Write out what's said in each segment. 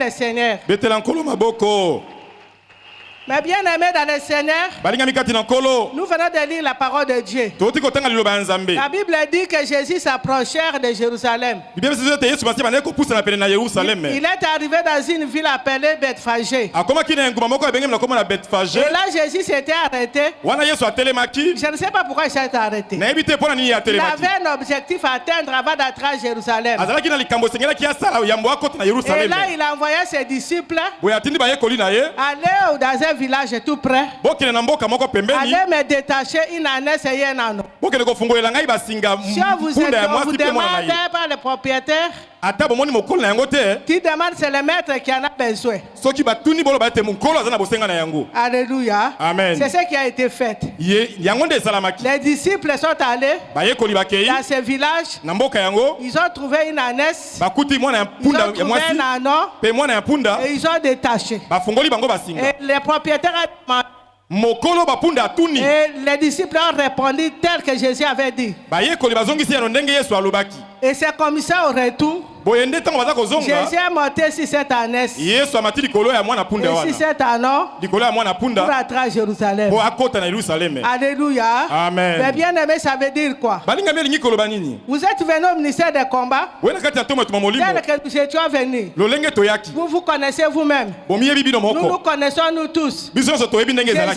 le Seigneur. Betelankolo maboko. Mais bien aimé dans le Seigneur, nous venons de lire la parole de Dieu. La Bible dit que Jésus s'approchait de Jérusalem. Il est arrivé dans une ville appelée Bethphagée. Et là, Jésus s'était arrêté. Je ne sais pas pourquoi il s'est arrêté. Il avait un objectif à atteindre avant d'entrer à Jérusalem. Et là, il a envoyé ses disciples aller dans un village tout près. Allez me détacher une ânesse et un âne. Si on vous demande par le propriétaire, qui demande, c'est le maître qui en a besoin. Alléluia. C'est ce qui a été fait. Les disciples sont allés dans ce village. Ils ont trouvé une ânesse. Ils ont trouvé un âne. Et ils ont détaché. Et les propriétaires ont demandé. Et les disciples ont répondu tel que Jésus avait dit. Et c'est comme ça au retour. Jésus est monté sur cette ânesse. Et sur cet âne pour rentrer à Jérusalem. Alléluia. Amen. Mais bien aimé, ça veut dire quoi? Vous êtes venu au ministère des combats. Tel que nous étions venus. Vous connaissez vous-même. Nous connaissons nous tous. Jésus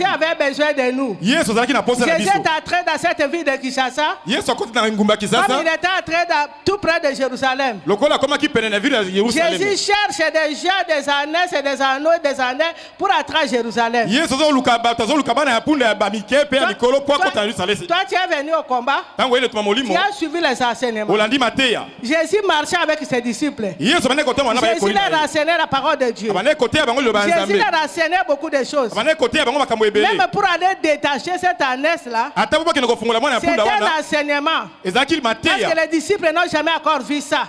avait besoin de nous. Jésus est entré dans cette ville de Kinshasa. Comme il était entré tout près de Jérusalem. Jésus cherche des gens, des ânes et des anneaux et des années pour entrer à Jérusalem. Toi, tu es venu au combat. Tu as suivi les enseignements. Jésus marchait avec ses disciples. Jésus leur enseignait la parole de Dieu. Jésus leur enseignait beaucoup de choses. Même pour aller détacher cette ânesse-là, c'était un enseignement. Parce que les disciples n'ont jamais encore vu ça.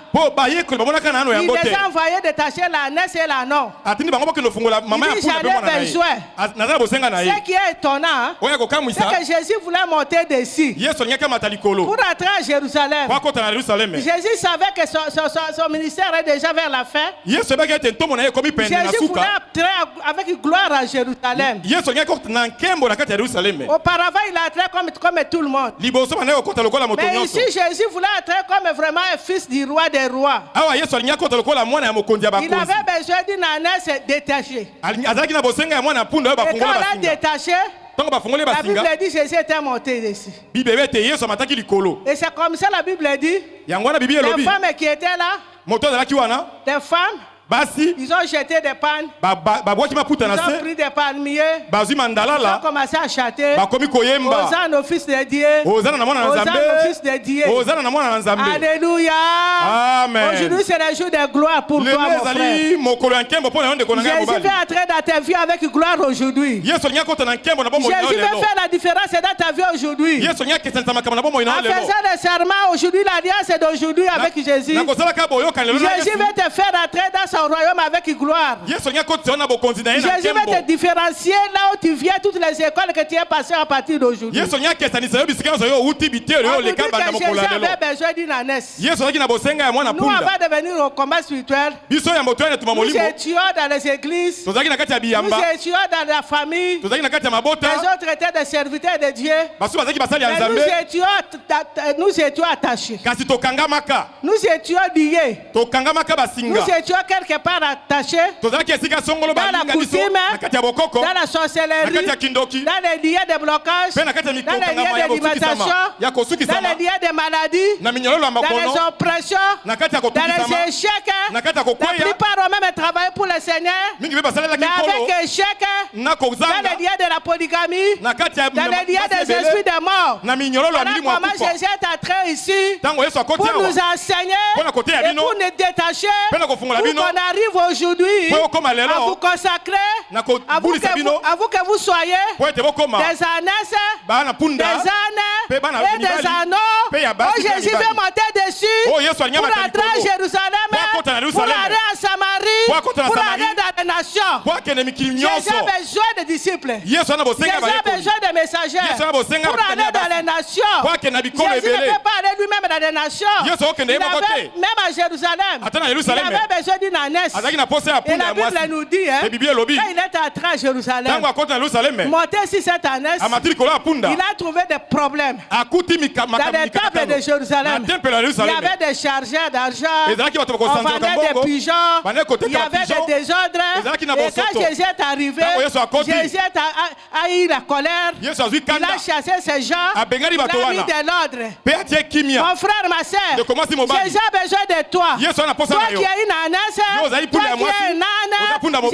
Il les a envoyés détacher l'ânesse et l'ânon. Il dit, j'avais besoin. Ce qui est étonnant, c'est que Jésus voulait monter dessus pour entrer à Jérusalem. Jésus savait que son ministère est déjà vers la fin. Jésus voulait entrer avec gloire à Jérusalem. Auparavant, il a entré comme tout le monde. Mais ici, Jésus voulait entrer comme vraiment un fils du roi des rois. Il avait besoin d'une ânesse détachée. Et quand on l'a détaché, la Bible dit que Jésus était monté dessus. Et c'est comme ça la Bible dit. Les femmes qui étaient là, les femmes, ils ont jeté des pannes. Ils ont pris des palmiers. Ils ont commencé à chanter. Hosanna au Fils de Dieu. Hosanna au Fils de Dieu. Alléluia. Aujourd'hui, c'est le jour de gloire pour toi, mon frère. Jésus veut entrer dans ta vie avec gloire aujourd'hui. Jésus veut faire la différence dans ta vie aujourd'hui. En faisant des serments aujourd'hui, l'alliance est d'aujourd'hui avec Jésus. Jésus veut te faire entrer dans son royaume avec gloire. Jésus veut te différencier là où tu viens, toutes les écoles que tu es passé à partir d'aujourd'hui. On dit que Jésus avait besoin d'une ânesse. Nous, avant de venir au combat spirituel, nous étions dans les églises, nous étions dans la famille, les autres étaient des serviteurs de Dieu. Mais nous étions attachés. Nous étions liés. Nous étions quelque part attachés dans la coutume, dans la sorcellerie, dans les liens de blocage, dans les liens de limitation, dans les liens de maladies, dans les oppressions, dans les échecs. La plupart ont même travaillé pour le Seigneur, mais avec échec, dans les liens de la polygamie, dans les liens des esprits de mort. Voilà comment Jésus est entré ici pour nous enseigner et pour nous détacher, pour qu'on arrive aujourd'hui à vous consacrer, à vous que vous soyez des ânesses, des ânes et des anneaux. Oh, Jésus veut monter dessus pour entrer à Jérusalem, pour aller à Samarie, pour aller dans les nations. Jésus a besoin de disciples. Jésus a besoin de messagers pour aller dans les nations. Jésus ne peut pas aller lui-même dans les nations. Il avait, même à Jérusalem, il avait besoin d'une ânesse. Et la Bible nous dit, quand il est entré à Jérusalem, monté sur cette ânesse, il a trouvé des problèmes. Dans les tables de Jérusalem, il y avait des chargeurs d'argent, on vendait des pigeons, il y avait des désordres. Et quand Jésus est arrivé, Jésus a eu la colère, il a chassé ces gens, il a mis de l'ordre. Mon frère, ma soeur, Jésus a besoin de toi. Toi qui as une ânesse, toi qui as un âne,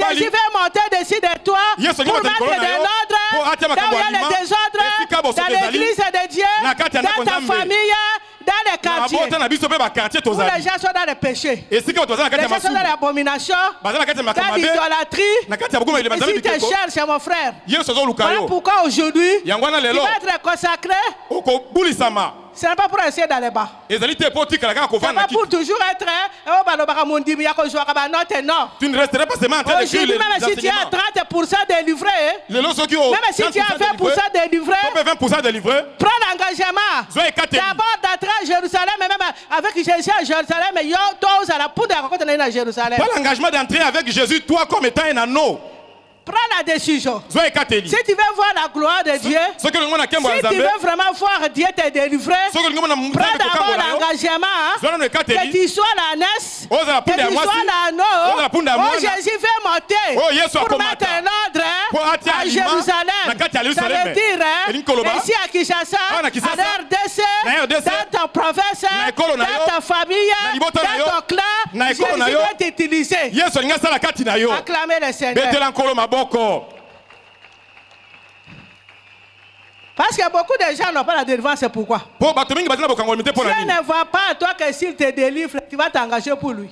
Jésus veut monter dessus de toi pour mettre de l'ordre là où il y a les désordres, dans l'église de Dieu, dans ta famille, dans les quartiers, où les gens sont dans le péché, les gens sont dans l'abomination, dans l'idolâtrie. Si tu cherches, mon frère, voilà pourquoi aujourd'hui il va être consacré. Ce n'est pas pour rester dans les bas. Ce n'est pas pour toujours être. Tu ne resteras pas seulement en train d'écrire les enseignements. Même si tu as 30% délivré, même si tu as 20% délivré, prends l'engagement d'abord d'entrer à Jérusalem, et même avec Jésus à Jérusalem, et tous à la poudre à Jérusalem. Prends l'engagement d'entrer avec Jésus, toi comme étant un anneau. Prends la décision. Si tu veux voir la gloire de Dieu, si tu veux vraiment voir Dieu te délivrer, prends d'abord l'engagement que tu sois l'ânesse, que tu sois l'anneau. Jésus veut monter pour mettre l'ordre à Jérusalem. Ça veut dire, ici à Kinshasa, à l'RDC, dans ton province, dans ta famille, dans ton clan, Jésus veut t'utiliser. Acclamez le Seigneur. Parce que beaucoup de gens n'ont pas la délivrance, c'est pourquoi. Dieu ne voit pas toi que s'il te délivre, tu vas t'engager pour lui.